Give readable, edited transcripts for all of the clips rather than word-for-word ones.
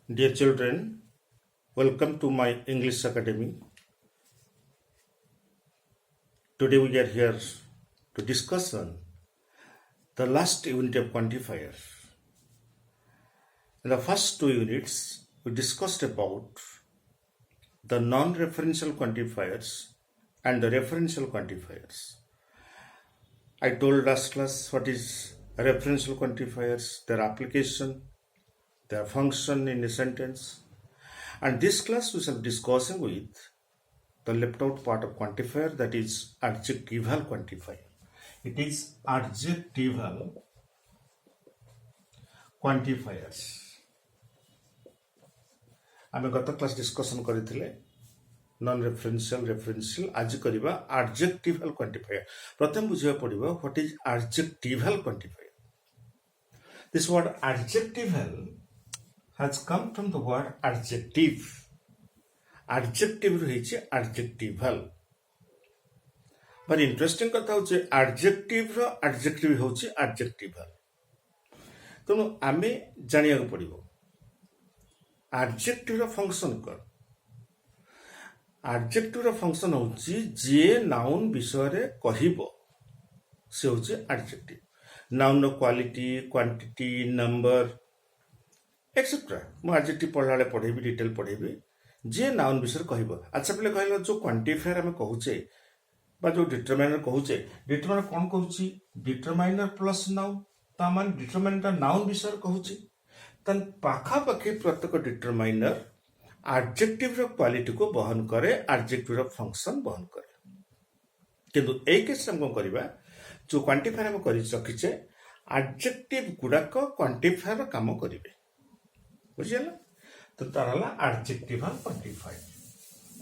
Dear children, welcome to my English Academy. Today we are here to discuss on the last unit of quantifier. In the first two units, we discussed about the non-referential quantifiers and the referential quantifiers. I told last class what is referential quantifiers, their application, their function in a sentence. And this class we shall be discussing with the left out part of quantifier, that is adjectival quantifier. It is adjectival quantifiers. आम गत class discussion करथिले non referential referential आज करिबा adjectival quantifier. प्रथम बुझिया पड़िबो what is adjectival quantifier. This word adjectival has come from the word adjective. Adjective रही adjectival. very interesting कथा होचे adjective रो adjective होचे adjectival. तेणु आमे जानिया को पड़िबो adjective रो फंक्शन कर. adjective रो फंक्शन होची जे नाउन विषय रे कहिबो से होचे adjective. नाउन रो क्वालिटी, क्वांटिटी, नंबर एक्सेट्रा मु एडजेक्टिव पढ़ा पढ़ेबी डिटेल पढ़ेबी जे नाउन विषय कहब. अच्छा पे कहला जो क्वांटिफायर आम कहूचे बा जो डिटरमाइनर कहूचे, डिटरमाइनर कौन कहूची डिटरमाइनर प्लस नाउन ता मान डिटरमाइनर नाउन विषय कहूचे. तन पाखापाखि प्रत्येक डिटरमाइनर एडजेक्टिव रो क्वालिटी को बहन करे, एडजेक्टिव रो फंक्शन बहन करे. किंतु ए केस हम कोन करबा जो क्वांटिफायर हम करि रखिचे एडजेक्टिव गुडाक क्वांटिफायर रो काम करिवे. बुझिला तो तारला एडजेक्टिवल क्वांटिफायर.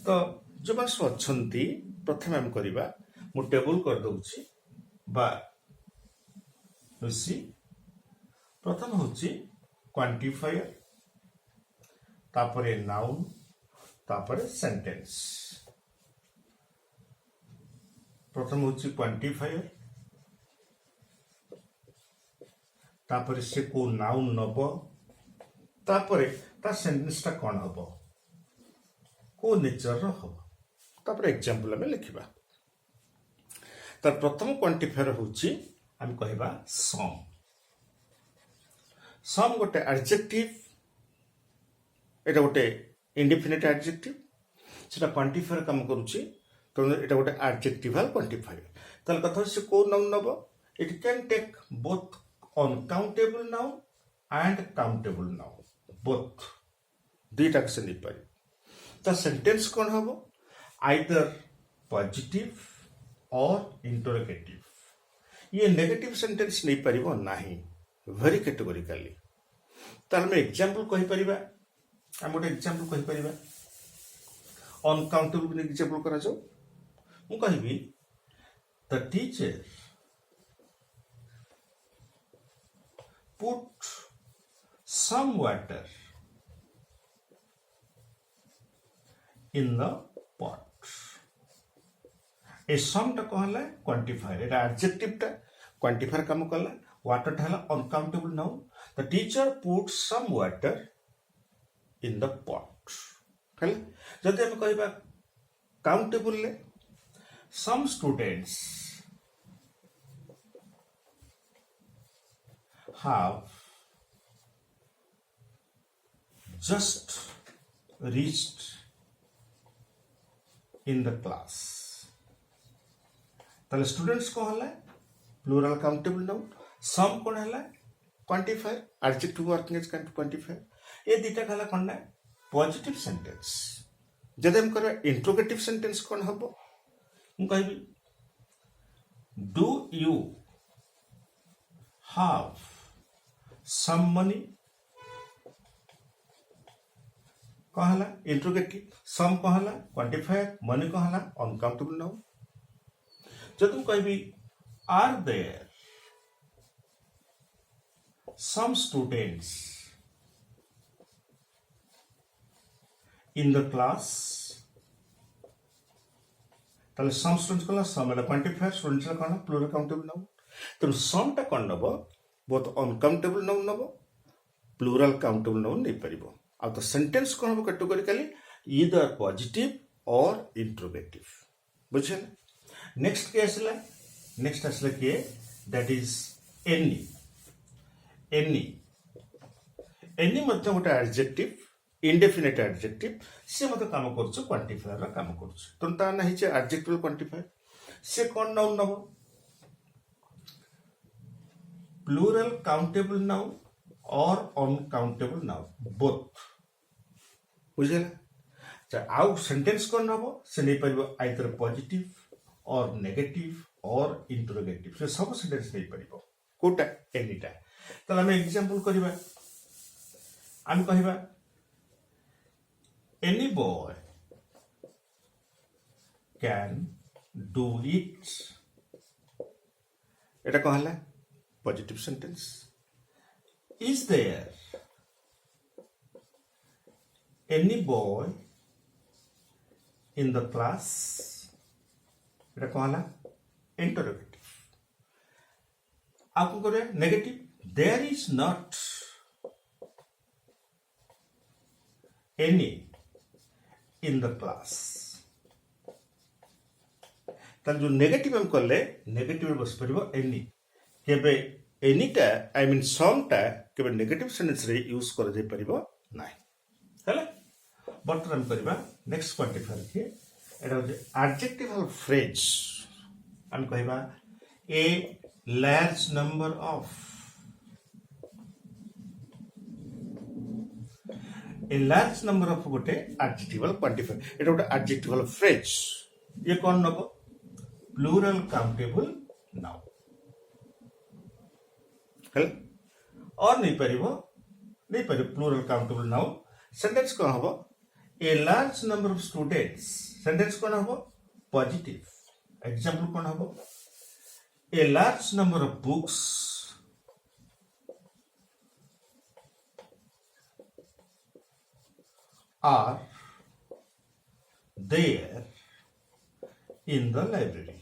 तो जो मास अछंती प्रथम हम करबा मु टेबल कर दउची बा सी. प्रथम होची क्वांटिफायर, तापरे नाउन, तापरे सेंटेंस. प्रथम होची क्वांटिफायर, तापरे से को नाउन नबो, तापरे ता सेंटेंस ता कोन हबो, को नेचर रो हबो. तापरे एग्जांपल में लिखिबा. तार प्रथम क्वांटिफायर होची हम कहबा सम. सम गोटे एडजेक्टिव, एटा गोटे इंडेफिनिट एडजेक्टिव, सेटा क्वांटिफायर काम करूची. तो एटा गोटे एडजेक्टिवल क्वांटिफायर. ताल कथा से को नाउन नबो, it can take both uncountable noun and countable noun, both दुईटा से नहीं पारे. ता सेंटेंस कौन हबो, आइदर पॉजिटिव और इंटरोगेटिव. ये नेगेटिव सेंटेंस नहीं पारिबो नाही, वेरी कैटेगोरिकली. तार में एग्जांपल कहि परिबा, हम गोटे एग्जांपल कहि परिबा. अनकाउंटेबल ने एग्जांपल करा जाओ. मु कहिबी the teacher put some water in the pot. ए सम टा कहला क्वांटिफायर, एटा एडजेक्टिव टा क्वांटिफायर काम करला. वाटर टा हला uncountable noun. The teacher put some water in the pot. हला जदि हम कहबा काउंटेबल ले, some students have just reached in the class. ताले स्टूडेंट्स को हला प्लूरल काउंटेबल नाउन, सम कोन हला quantifier, adjective working as quantifier. ए दिटा हला कोन ना पॉजिटिव सेंटेंस. जदि हम करबा इंट्रोगेटिव सेंटेंस कोन हबो, हम कहबी do you have some money. कहला इंट्रोगेटिव, सम कहला क्वांटिफायर, मनी कहला अनकाउंटेबल नाउन. जब तुम कहबी are there some students in the class, ताले सम स्टूडेंट्स कहला सम वाला क्वांटिफायर, स्टूडेंट्स कहला प्लूरल काउंटेबल नाउन. तेणु सम टा कौन नब, बोथ अनकाउंटेबल नाउन नब, प्लूरल काउंटेबल नाउन नहीं पारिबो. ଆଉ ତ ସେଣ୍ଟେନ୍ସ କ'ଣ ହେବ କାଟେଗୋରିକାଲି ଇଦର ପଜିଟିଭ ଅର୍ ଇଣ୍ଟ୍ରୋଗେଟିଭ ବୁଝିଲେ। ନେକ୍ସଟ କିଏ ଆସିଲା କିଏ ଦ୍ୟାଟ୍ ଇଜ ଏନି। ଏନି ମଧ୍ୟ ଗୋଟେ ଆଡଜେକ୍ଟିଭ ଇନଡେଫିନିଟ ଆଡଜେକ୍ଟିଭ ସେ ମଧ୍ୟ କାମ କରୁଛି କ୍ୱାଣ୍ଟିଫାୟର କାମ କରୁଛି ତେଣୁ ତା ନା ହେଇଛି ଆଡଜେକ୍ଟିଭ କ୍ୱାଣ୍ଟିଫାୟର। ସେ କ'ଣ ନାଉନ୍ ନବ ପ୍ଲୁରାଲ କାଉଣ୍ଟେବଲ ନାଉନ୍ और अनकाउंटेबल नाउन बोथ बुझेगा। आउ सेंटेंस कौन हम से नहीं पारिबो आइदर पॉजिटिव और नेगेटिव और इंटरोगेटिव से सब सेंटेंस नहीं पारिबो कोटा एनीटा। तो हम एग्जांपल करबा हम कहबा any boy can do it एटा कहला positive sentence. Is there any boy in the class? এটা कहला interrogative। आपको करे negative there is not any in the class। ताल जो नेगेटिव हम करले नेगेटिव बस परिबो any केबे एनीटा आई मीन समटा केवल नेगेटिव सेंटेंस रे यूज कर जाय परिबो नाही हैला। बर्तमान करबा नेक्स्ट क्वांटिफायर के एटा हो एडजेक्टिवल फ्रेज। हम कहबा ए लार्ज नंबर ऑफ गोटे एडजेक्टिवल क्वांटिफायर एटा गोटे एडजेक्टिवल फ्रेज। ये कोन नबो प्लूरल काउंटेबल नाउन और नहीं पारिबो प्लूरल काउंटेबल नाउन। सेंटेंस कौन हम a large number of students sentence कौन हम पॉजिटिव। एग्जांपल कौन हम a large number of books are there in the library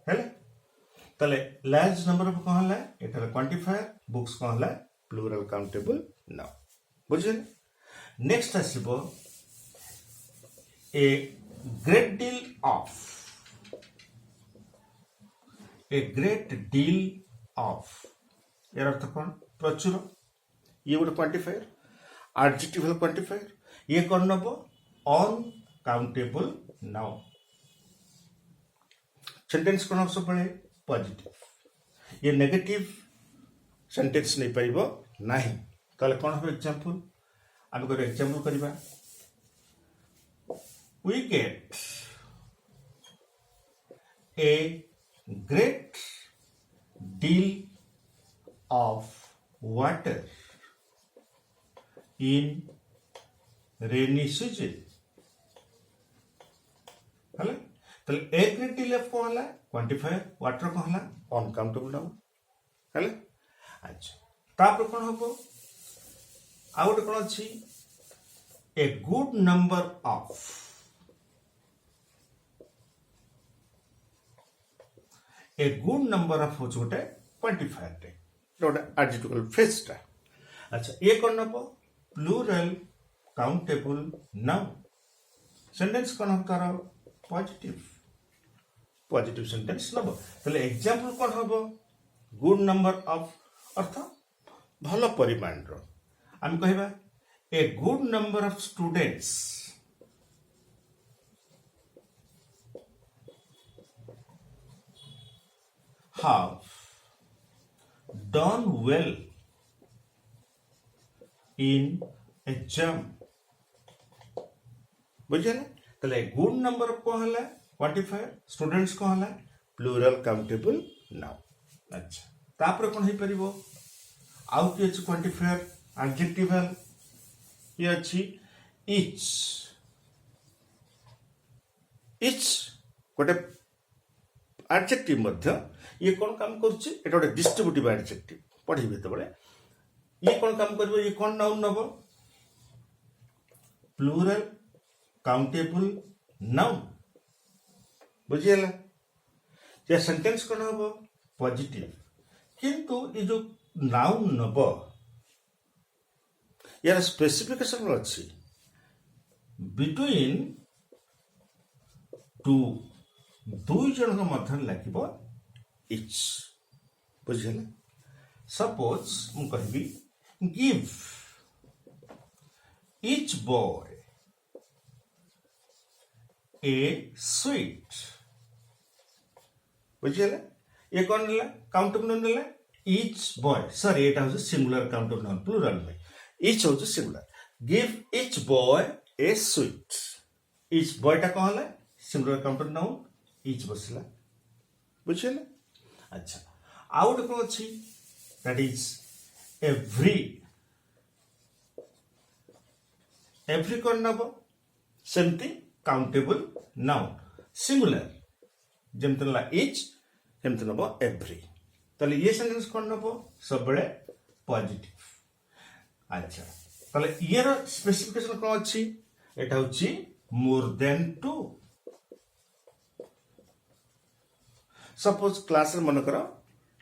है। ताले लार्ज नंबर ऑफ कहला एटा क्वांटिफायर बुक्स कहला प्लूरल काउंटेबल नाउन बुझे। नेक्स्ट आसीबो ए ग्रेट डील ऑफ यार अर्थ कौन प्रचुर ये गोटे क्वांटिफायर एडजेक्टिवल क्वांटिफायर। ये कौन नबो अनकाउंटेबल नाउन। सेंटेंस कौन हम सब पॉजिटिव ये नेगेटिव सेंटेंस नहीं पाइबो नाही। ताले कौन हो एग्जांपल आम को एग्जांपल करबा we get a great deal of water in rainy season हला। ताले ए ग्रेट डील ऑफ कहला क्वांटिफायर वाटर कहला अनकाउंटेबल नाउन हले। अच्छा तापर कोन हबो आउ गोटे कोन अछि ए गुड नंबर ऑफ हो गोटे क्वांटिफायर टे गोटे एडजेक्टिवल फ्रेज टा। अच्छा ये कोन हबो प्लूरल काउंटेबल नाउन। सेंटेंस कोन कर पॉजिटिव सेंटेंस नब। ताले एग्जांपल कोन हबो गुड नंबर ऑफ अर्थ भलो परिमाण रो। हम कहबा a good number of students have done well in exam बुझे ना। ताले गुड नंबर को हला क्वांटिफायर स्टूडेंट्स को हला प्लूरल काउंटेबल नाउन। अच्छा तापर कोन हे परिबो आउ कि अछि क्वांटिफायर एडजेक्टिवल ये अछि इच गोटे एडजेक्टिव मध्य ये कौन काम करुच्ची एटा गोटे डिस्ट्रीब्यूटिव एडजेक्टिव पढ़ी तो ये कौन काम करिवो ये कौन नाउन नबो प्लूरल काउंटेबल नाउन बुझियला। या सेंटेंस कौन हबो पॉजिटिव किंतु ये जो नाउन नबो यार स्पेसिफिकेशन अच्छी बिटवीन टू दुई जन मध्य लगे इच बुझे सपोज मु कहबी give each boy a sweet बुझिगला ये कौन नेला काउंटेबल नाउन नेला इच बॉय सॉरी एटा हो सिंगुलर काउंटेबल नाउन प्लुरल में इच हो singular give each boy a sweet each boy टा कौन है सिंगुलर काउंटेबल नाउन इच बसला बुझिगला अच्छा आउट कौन अच्छी दैट इज एवरी कौन नब सेमती काउंटेबल नाउन सिंगुलर जमती ना इच सेमती नब एवरी ताले ये सेंटेंस कौन नब सब बड़े पॉजिटिव अच्छा ताले ये रो स्पेसिफिकेशन कौन अच्छी एटा होची more than two suppose class रे मन करो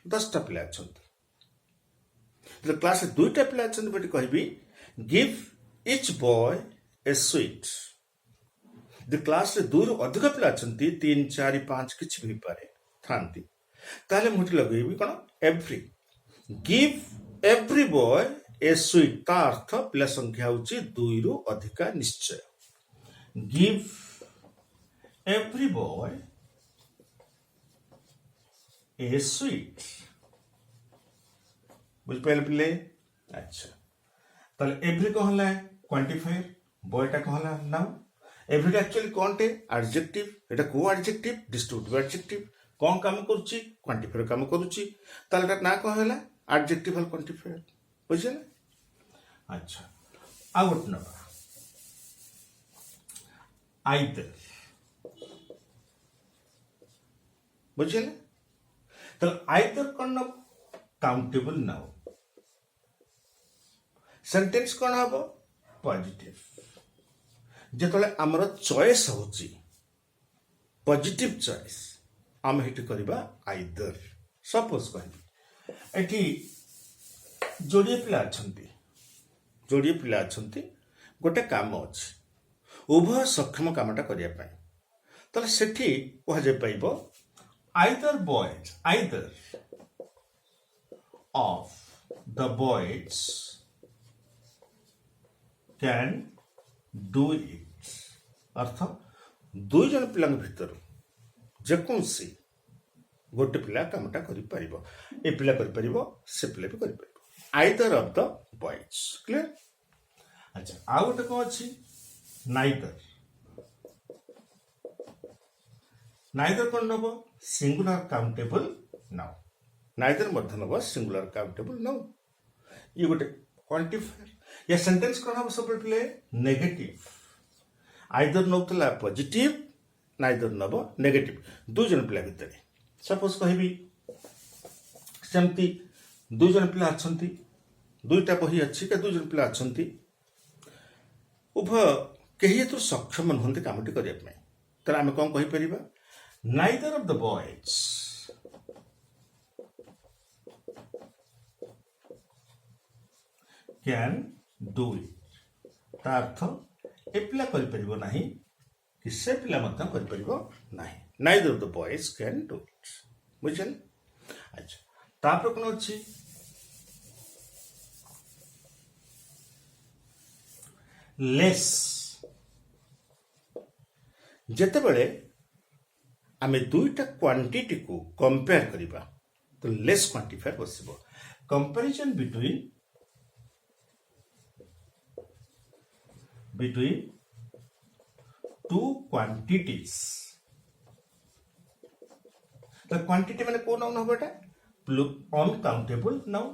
10टा पिला अछंती तो क्लास रे 2टा पिला अछंती बट कहबी give each boy a sweet the class रे 2 रु अधिक पिला अछंती 3 4 5 किछ भी पारे थांती ताले मुठी लगेबी कोन every give every boy a sweet ता अर्थ पिला संख्या होची 2 रु अधिक निश्चय give every boy a sweet बुझ पाइल पिले अच्छा ताले एवरी को हला क्वांटिफायर बॉय टा को हला नाउ एवरी एक्चुअली कौन टे एडजेक्टिव एटा को एडजेक्टिव डिस्ट्रीब्यूटिव एडजेक्टिव कौन काम करूची क्वांटिफायर काम करूची ताले एटा ना को हला एडजेक्टिव हल क्वांटिफायर बुझले अच्छा आउट नंबर आइदर बुझले तो आइदर कौन काउंटेबल नाउन सेंटेंस कौन हम पॉजिटिव जिते आमर चॉइस होची पॉजिटिव चॉइस आम हेटी करबा आइदर सपोज कहबी एठी जोड़िए पिला अछंती गोटे काम अछि उभय सक्षम कामटा करिया पय तले सेठी कह जे पाइबो either boys either of the boys can do it अर्थ दुई जन पिला भीतर जेकोसी गोटे पिला कामटा करि परिबो ए पिला करि परिबो से पिला भी करि परिबो either of the boys clear अच्छा आ गोटे को अछि नाइदर नाइदर कोन नबो सिंगुलर काउंटेबल नाउन नाइदर मध्य नब सिंगुलर काउंटेबल नाउन ये गोटे क्वांटिफायर या सेंटेंस कोन हम सब पिले नेगेटिव आइदर नौतला पॉजिटिव नाइदर नब नेगेटिव दु जन पिला भितर सपोज कहबी सेमती दु जन पिला अछंती दुईटा बही अछि के दु जन पिला अछंती उभय केही तो सक्षम नहंती कामटी करिया पय तर हम कोन कहि परिबा neither of the boys can do it ता अर्थ ए पिला करि परिबो नाही कि से पिला मत करि परिबो नाही neither of the boys can do it बुझल अच्छा तापर कोन अछि लेस जेते बेले आमे दुईटा क्वांटिटी को कंपेयर करिबा तो लेस क्वांटिफायर बसिबो comparison between two quantities the quantity माने को नाउन होबेटा अनकाउंटेबल नाउन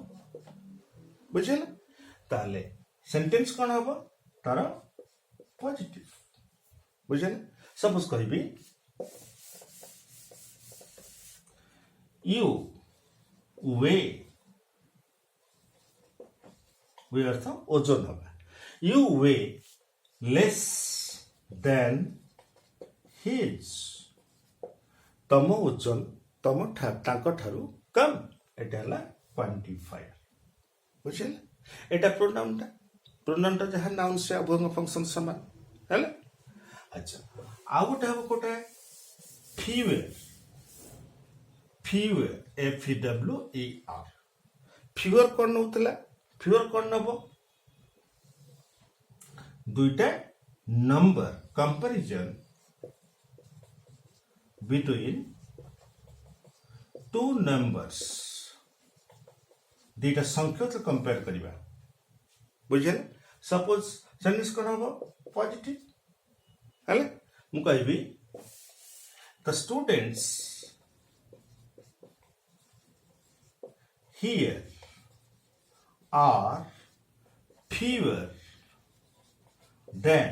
बुझल ताले सेंटेंस कोन होबो तार पॉजिटिव बुझल सपोज कहबी you weigh अर्थ ओजन होगा you weigh less than his तम ओजन तम तांको ठारू कम एटा हला क्वांटिफायर बुझल एटा प्रोनाउन ता प्रोनाउन जहाँ नाउन से उभय फंक्शन सामान है। अच्छा आउ गोटे हम कोटा फीवेयर फीवेयर FEWER फीवर कौन नौला फीवर कौन नब दुईटा number comparison between two numbers दुईटा संख्या तो कंपेयर करवा बुझे सपोज सेंटेंस कौन हम पॉजिटिव है मु कहबी the students here are fewer than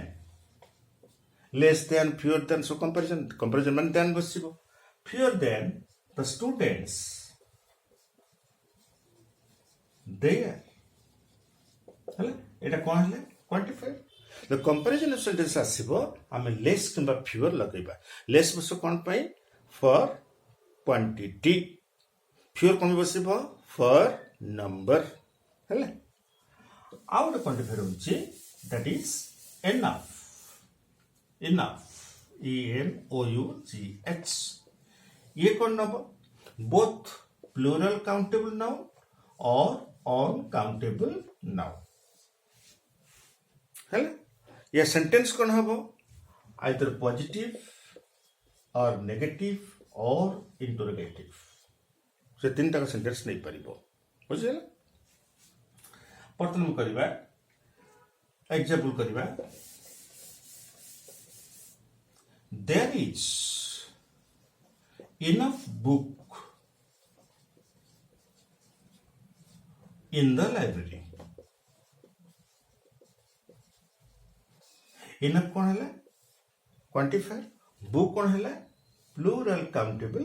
less than fewer than so comparison man than बसिबो fewer than the students there हला एटा कोन हले क्वांटिफायर द कंपैरिजन सेंटेंस आसीबो हमें लेस किंबा fewer लगैबा लेस बस कोन पई फॉर क्वांटिटी fewer कोन बसिबो फॉर नंबर है आउ गोटे क्वांटिफायर होची that is enough enough ENOUGH ये कौन नब बोथ प्लूरल काउंटेबल नाउन और अनकाउंटेबल नाउन है या सेंटेंस कौन हम आइदर पॉजिटिव और नेगेटिव और इंटरोगेटिव से तीन टाका सेंटेंस नहीं पारिबो बुझिला प्रथम करबा एग्जांपल करबा there is enough book in the library enough कौन है क्वांटिफायर बुक कौन है प्लूरल काउंटेबल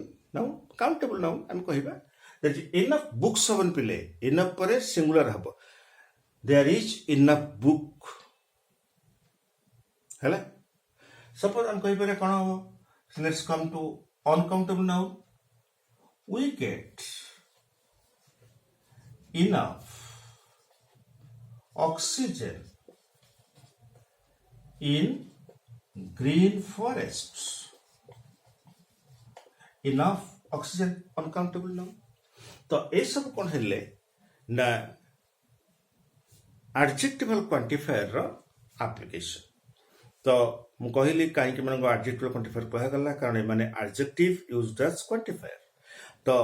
नाउन हम कहबा दैट इज इनफ बुक्स हवन पिले इनफ परे सिंगुलर हबो देयर इज इनफ बुक हैला सपोज हम कहि परे कोन हो let's come to uncountable noun we get enough oxygen in green forest enough oxygen uncountable noun तो ये सब कौन है ना एडजेक्टिवल क्वांटिफायर रो एप्लीकेशन तो मु कहली कहीं मन एडजेक्टिवल क्वांटिफायर कह गला कारण माने एडजेक्टिव यूज्ड एज क्वांटिफायर तो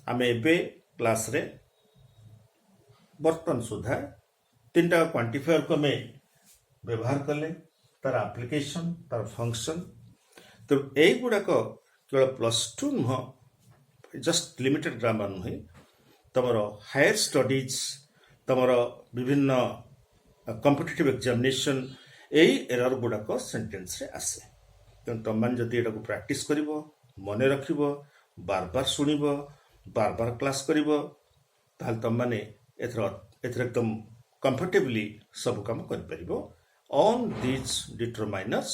आम एबे क्लास रे बर्तन सुधा तीन टा क्वांटिफायर को हमें व्यवहार कले तार एप्लीकेशन तार फंक्शन तो यही गुड़ाक केवल +2 नुह जस्ट लिमिटेड ग्रामर नुहे तुम हायर स्टडीज तुम विभिन्न कॉम्पिटिटिव एग्जामिनेशन यही एरर गुड़ाक सेंटेंस रे आसे तेणु तुम मैंने जदि एटा प्रैक्टिस कर मन रख बार बार शुण बार बार क्लास कर तुम मैंने एकदम कंफर्टेबली सब काम कर on this determiners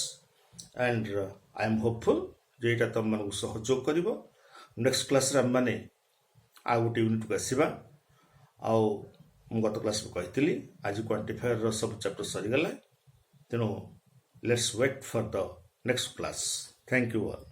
and I am hopeful जे एटा तुम मन सहयोग कर नेक्स्ट क्लास रे माने आ गोटे यूनिट को आसवा आउ गत क्लास में कही आज क्वांटिफायर सब चैप्टर सरीगला तेणु let's wait for the next class thank you all.